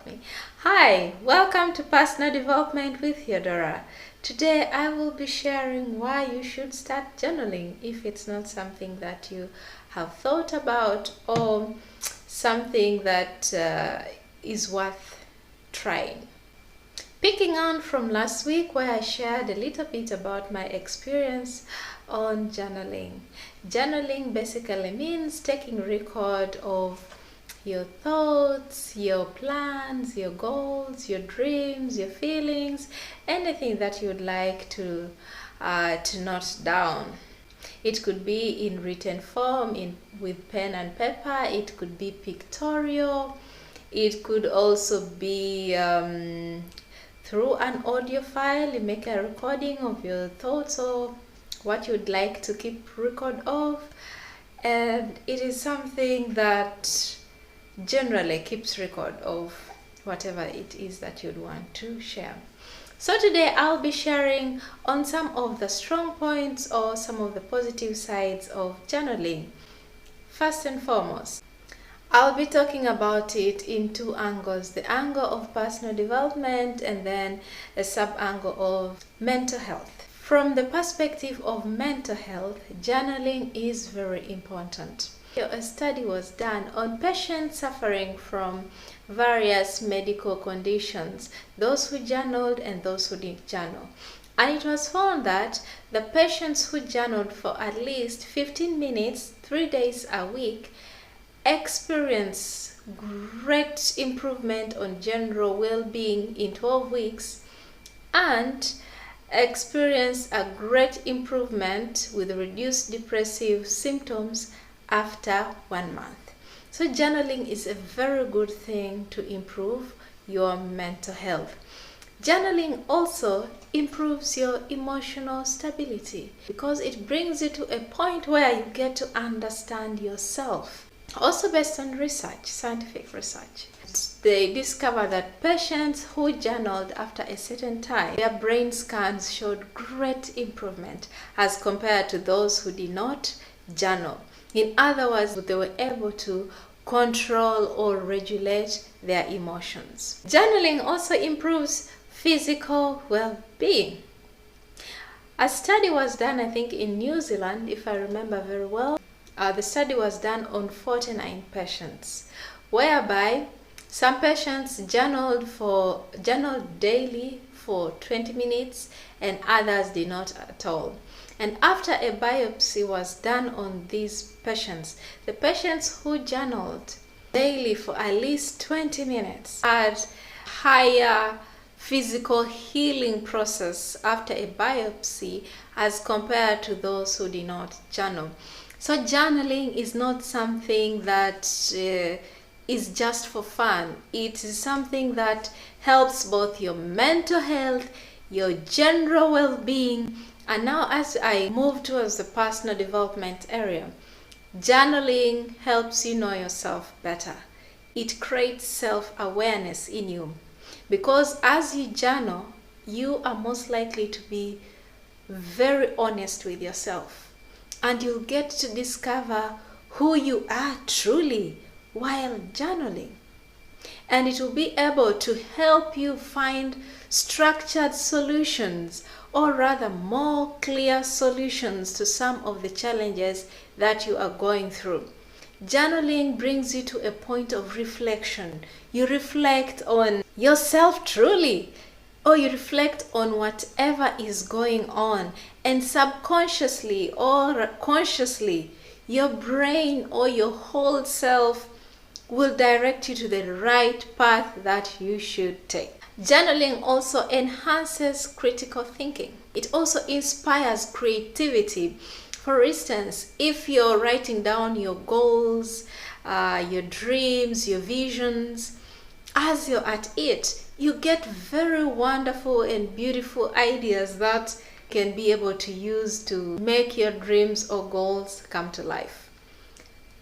me. Hi, welcome to Personal Development with Theodora. Today I will be sharing why you should start journaling if it's not something that you have thought about or something that is worth trying. Picking on from last week where I shared a little bit about my experience on journaling. Journaling basically means taking record of your thoughts, your plans, your goals, your dreams, your feelings, anything that you'd like to note down. It could be in written form, with pen and paper. It could be pictorial. It could also be through an audio file. You make a recording of your thoughts or what you'd like to keep record of, and it is something that generally keeps record of whatever it is that you'd want to share. So today I'll be sharing on some of the strong points or some of the positive sides of journaling. First and foremost, I'll be talking about it in two angles: the angle of personal development and then a sub-angle of mental health. From the perspective of mental health, journaling is very important. A study was done on patients suffering from various medical conditions, those who journaled and those who didn't journal. And it was found that the patients who journaled for at least 15 minutes, 3 days a week, experience great improvement on general well-being in 12 weeks and experience a great improvement with reduced depressive symptoms after 1 month. So journaling is a very good thing to improve your mental health. Journaling also improves your emotional stability because it brings you to a point where you get to understand yourself. Also based on research, scientific research, they discovered that patients who journaled after a certain time, their brain scans showed great improvement as compared to those who did not journal. In other words, they were able to control or regulate their emotions. Journaling also improves physical well-being. A study was done, I think, in New Zealand, if I remember very well. The study was done on 49 patients, whereby some patients journaled daily for 20 minutes and others did not at all. And after a biopsy was done on these patients, the patients who journaled daily for at least 20 minutes had higher physical healing process after a biopsy as compared to those who did not journal. So journaling is not something that is just for fun. It is something that helps both your mental health, your general well-being. And now as I move towards the personal development area, journaling helps you know yourself better. It creates self-awareness in you because as you journal, you are most likely to be very honest with yourself. And you'll get to discover who you are truly while journaling. And it will be able to help you find structured solutions, or rather more clear solutions to some of the challenges that you are going through. Journaling brings you to a point of reflection. You reflect on yourself truly, or you reflect on whatever is going on, and subconsciously or consciously, your brain or your whole self will direct you to the right path that you should take. Journaling also enhances critical thinking. It also inspires creativity. For instance, if you're writing down your goals, your dreams, your visions, as you're at it, you get very wonderful and beautiful ideas that can be able to use to make your dreams or goals come to life.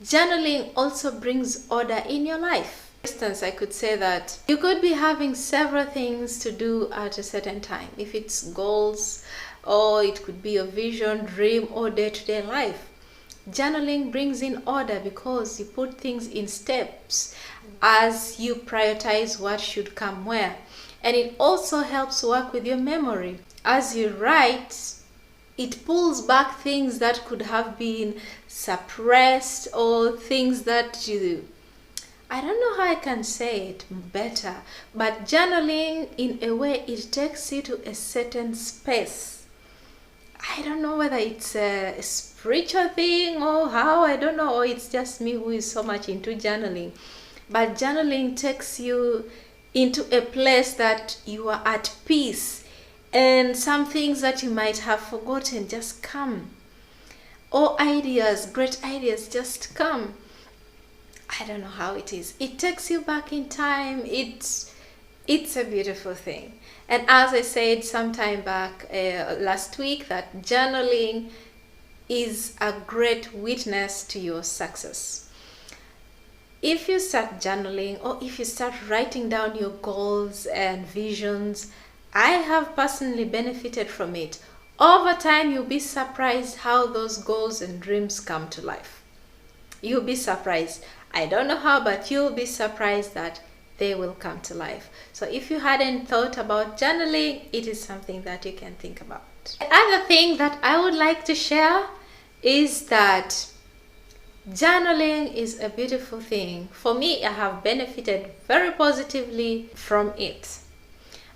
Journaling also brings order in your life. For instance, I could say that you could be having several things to do at a certain time. If it's goals, or it could be a vision, dream, or day-to-day life. Journaling brings in order because you put things in steps as you prioritize what should come where. And it also helps work with your memory. As you write, it pulls back things that could have been suppressed, or things that I don't know how I can say it better, but journaling, in a way, it takes you to a certain space. I don't know whether it's a spiritual thing or how, I don't know, or it's just me who is so much into journaling. But journaling takes you into a place that you are at peace, and some things that you might have forgotten just come. Or ideas, great ideas just come. I don't know how it is. It takes you back in time. It's a beautiful thing. And as I said sometime back last week, that journaling is a great witness to your success. If you start journaling, or if you start writing down your goals and visions, I have personally benefited from it. Over time, you'll be surprised how those goals and dreams come to life. You'll be surprised. I don't know how, but you'll be surprised that they will come to life. So if you hadn't thought about journaling, it is something that you can think about. The other thing that I would like to share is that journaling is a beautiful thing. For me, I have benefited very positively from it.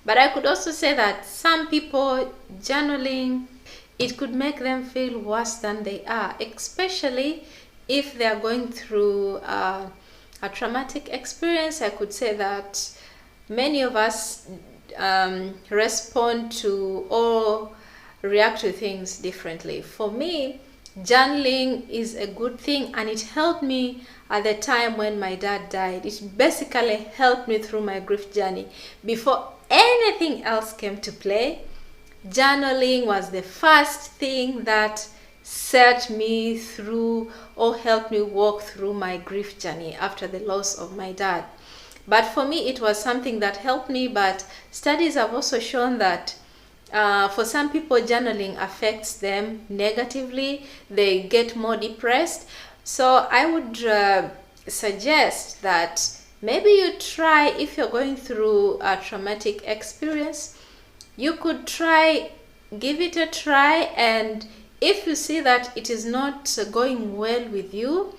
But I could also say that some people, journaling, it could make them feel worse than they are, especially if they are going through a traumatic experience. I could say that many of us respond to or react to things differently. For me, journaling is a good thing, and it helped me at the time when my dad died. It basically helped me through my grief journey. Before anything else came to play, journaling was the first thing that set me through or helped me walk through my grief journey after the loss of my dad. But for me, it was something that helped me. But studies have also shown that for some people, journaling affects them negatively. They get more depressed. So I would suggest that maybe you try, if you're going through a traumatic experience, you could try, give it a try, and if you see that it is not going well with you,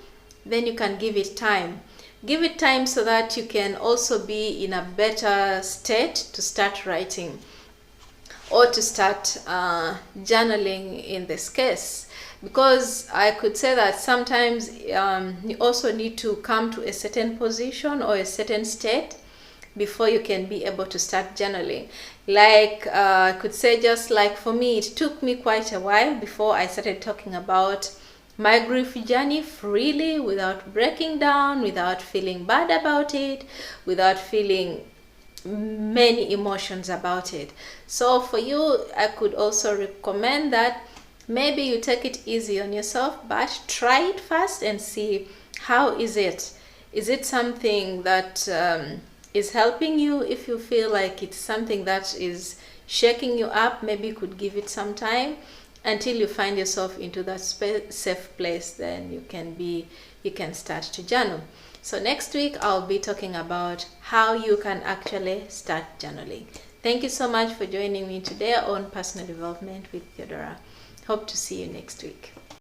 then you can give it time. Give it time so that you can also be in a better state to start writing or to start journaling in this case. Because I could say that sometimes you also need to come to a certain position or a certain state before you can be able to start journaling. Like I could say, just like for me, it took me quite a while before I started talking about my grief journey freely, without breaking down, without feeling bad about it, without feeling many emotions about it. So for you, I could also recommend that maybe you take it easy on yourself, but try it first and see how is it. Is it something that is helping you? If you feel like it's something that is shaking you up, maybe you could give it some time until you find yourself into that safe place. Then you can start to journal. So next week I'll be talking about how you can actually start journaling. Thank you so much for joining me today on Personal Development with Theodora. Hope to see you next week.